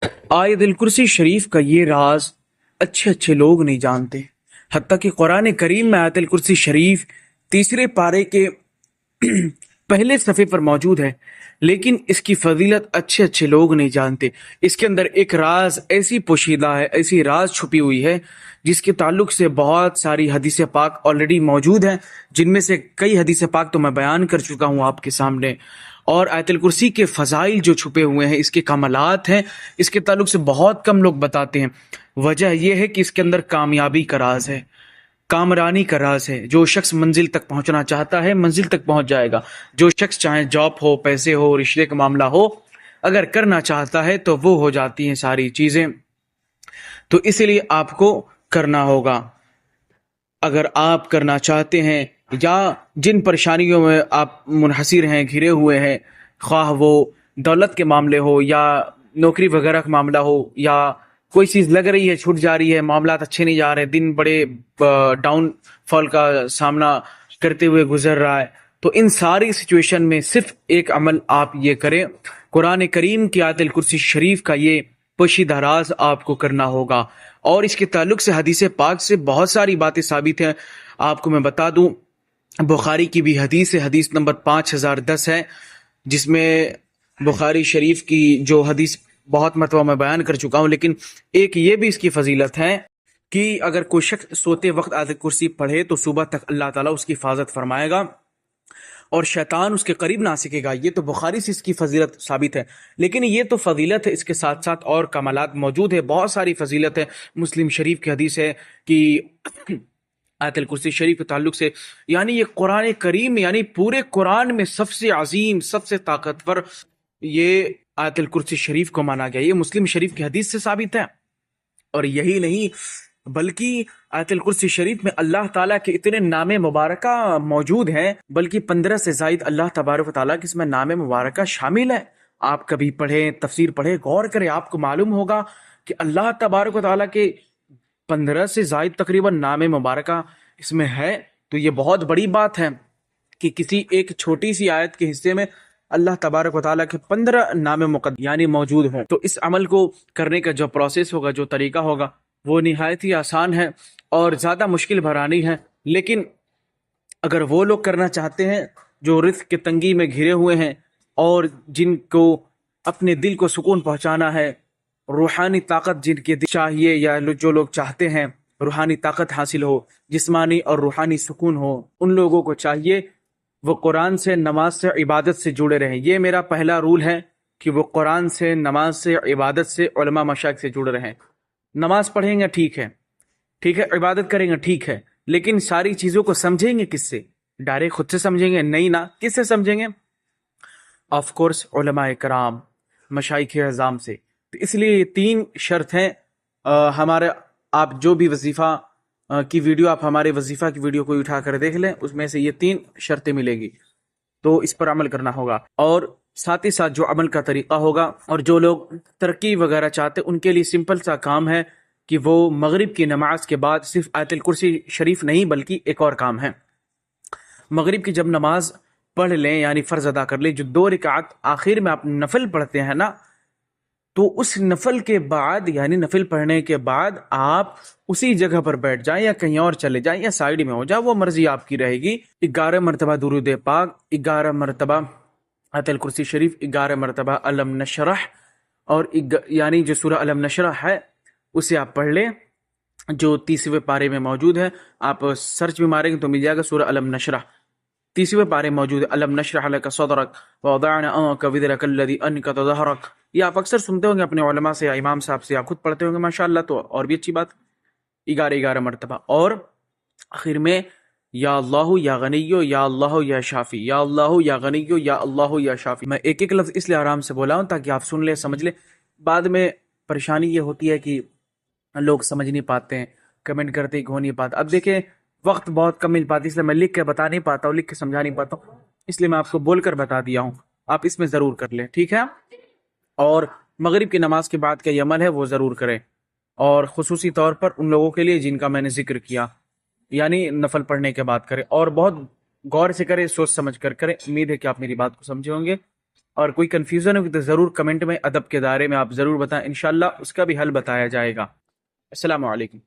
आयत अल कुर्सी शरीफ का ये राज अच्छे अच्छे लोग नहीं जानते। हत्ता कि कुरान करीम में आयत अल कुर्सी शरीफ तीसरे पारे के पहले सफ़े पर मौजूद है, लेकिन इसकी फजीलत अच्छे अच्छे लोग नहीं जानते। इसके अंदर एक राज ऐसी पोशीदा है, ऐसी राज छुपी हुई है जिसके ताल्लुक से बहुत सारी हदीस पाक ऑलरेडी मौजूद हैं, जिनमें से कई हदीस पाक तो मैं बयान कर चुका हूँ आपके सामने। और आयतुल कुर्सी के फ़ज़ाइल जो छुपे हुए हैं, इसके कमालात हैं, इसके ताल्लुक से बहुत कम लोग बताते हैं। वजह यह है कि इसके अंदर कामयाबी का राज है, कामरानी का राज है। जो शख्स मंजिल तक पहुंचना चाहता है मंजिल तक पहुंच जाएगा। जो शख्स चाहे जॉब हो, पैसे हो, रिश्ते का मामला हो, अगर करना चाहता है तो वो हो जाती हैं सारी चीज़ें। तो इसलिए आपको करना होगा। अगर आप करना चाहते हैं या जिन परेशानियों में आप मुनहसिर हैं, घिरे हुए हैं, ख्वाह वो दौलत के मामले हो या नौकरी वगैरह का मामला हो, या कोई चीज़ लग रही है छूट जा रही है, मामलात अच्छे नहीं जा रहे, दिन बड़े डाउन फॉल का सामना करते हुए गुजर रहा है, तो इन सारी सिचुएशन में सिर्फ एक अमल आप ये करें, कुरान करीम की आयत अल कुर्सी शरीफ का ये पोशीदा राज आपको करना होगा। और इसके ताल्लुक से हदीस पाक से बहुत सारी बातें साबित हैं। आपको मैं बता दूं, बुखारी की भी हदीस है, हदीस नंबर 5010 है, जिसमें बुखारी शरीफ की जो हदीस बहुत मरतबा मैं बयान कर चुका हूं, लेकिन एक ये भी इसकी फजीलत है कि अगर कोई शख्स सोते वक्त आयत कुर्सी पढ़े तो सुबह तक अल्लाह ताला उसकी हिफाजत फरमाएगा और शैतान उसके करीब ना सकेगा। ये तो बुखारी से इसकी फजीलत साबित है, लेकिन ये तो फजीलत है, इसके साथ साथ और कमालात मौजूद है, बहुत सारी फजीलत है। मुस्लिम शरीफ की हदीस है कि आयतुल कुर्सी शरीफ के ताल्लुक से, यानी ये कुरान करीम, यानी पूरे कुरान में सबसे अजीम, सबसे ताकतवर ये आयतुल कुर्सी शरीफ को माना गया। ये मुस्लिम शरीफ की हदीस से साबित है। और यही नहीं, बल्कि आयतुल कुर्सी शरीफ में अल्लाह ताला के इतने नामे मुबारका मौजूद हैं, बल्कि 15 से जायद अल्लाह तबारक व तआला के इसमें नामे मुबारका शामिल है। आप कभी पढ़ें, तफसीर पढ़ें, गौर करें, आपको मालूम होगा कि अल्लाह तबारक व तआला के 15 से जायद तकरीबन नामे मुबारका इसमें है। तो ये बहुत बड़ी बात है कि किसी एक छोटी सी आयत के हिस्से में अल्लाह तबारक व तआला के 15 नामे मुक़द्दस यानी मौजूद हों। तो इस अमल को करने का जो प्रोसेस होगा, जो तरीका होगा, वो निहायत ही आसान है और ज़्यादा मुश्किल भरा नहीं है। लेकिन अगर वो लोग करना चाहते हैं जो रिज़्क़ की तंगी में घिरे हुए हैं और जिनको अपने दिल को सुकून पहुंचाना है, रूहानी ताकत जिनके दिल चाहिए, या जो लोग चाहते हैं रूहानी ताकत हासिल हो, जिस्मानी और रूहानी सुकून हो, उन लोगों को चाहिए वो कुरान से, नमाज से, इबादत से जुड़े रहें। ये मेरा पहला रूल है कि वो कुरान से, नमाज से, इबादत से, उलमा मशाइख से जुड़े रहें। नमाज पढ़ेंगे ठीक है, ठीक है, इबादत करेंगे ठीक है, लेकिन सारी चीज़ों को समझेंगे किससे? डायरेक्ट खुद से समझेंगे? नहीं ना। किससे समझेंगे? ऑफ कोर्स उलमाए कराम, मशाइख अज़ाम से। तो इसलिए ये 3 शर्त हैं हमारे। आप जो भी वजीफ़ा की वीडियो, आप हमारे वजीफ़ा की वीडियो को उठा कर देख लें, उसमें से ये 3 शर्तें मिलेगी। तो इस पर अमल करना होगा। और साथ ही साथ जो अमल का तरीका होगा, और जो लोग तरक्की वगैरह चाहते हैं उनके लिए सिंपल सा काम है कि वो मगरिब की नमाज के बाद सिर्फ आयतुल कुर्सी शरीफ नहीं, बल्कि एक और काम है। मगरिब की जब नमाज पढ़ लें, यानी फ़र्ज अदा कर लें, जो 2 रकात आखिर में आप नफल पढ़ते हैं ना, तो उस नफल के बाद, यानी नफल पढ़ने के बाद आप उसी जगह पर बैठ जाएं या कहीं और चले जाएं या साइड में हो जाए, वो मर्जी आपकी रहेगी। 11 मरतबा दुरूद पाक, 11 मरतबा आयतुल कुर्सी शरीफ, 11 मरतबा अलम नशरह, और यानी जो सूरह अलम नशरह है उसे आप पढ़ लें, जो 30वें पारे में मौजूद है। आप सर्च भी मारेंगे तो मिल जाएगा, सूरह अलम नशरह 30वें पारे मौजूद है। अलम नशरह लका सदरक व वदअना अन्का विज़रक अल्लज़ी अनक़ज़ ज़हरक। ये आप अक्सर सुनते होंगे अपने उलमा से या इमाम साहब से, आप खुद पढ़ते होंगे माशाअल्लाह, तो और भी अच्छी बात। 11 मरतबा। और आखिर में या अल्लाह या गनियो या अल्लाह या शाफी, या अल्लाह या गनियो या अल्लाह या शाफी। मैं एक एक लफ्ज़ इसलिए आराम से बोला हूँ ताकि आप सुन ले, समझ ले। बाद में परेशानी ये होती है कि लोग समझ नहीं पाते हैं, कमेंट करते ही हो नहीं पाता। अब देखें, वक्त बहुत कम मिल पाती, इसलिए मैं लिख के बता नहीं पाता हूँ, लिख के समझा नहीं पाता हूँ, इसलिए मैं आपको बोलकर बता दिया हूँ। आप इसमें ज़रूर कर लें, ठीक है। और मगरिब की नमाज के बाद का ये अमल है वो ज़रूर करें, और ख़ुसूसी तौर पर उन लोगों के लिए जिनका मैंने जिक्र किया, यानी नफल पढ़ने के बाद करें, और बहुत गौर से करें, सोच समझ कर करें। उम्मीद है कि आप मेरी बात को समझे होंगे اور کوئی کنفیوژن ہو تو ضرور کمنٹ میں ادب کے دائرے میں آپ ضرور بتائیں، انشاءاللہ اس کا بھی حل بتایا جائے گا۔ السلام علیکم۔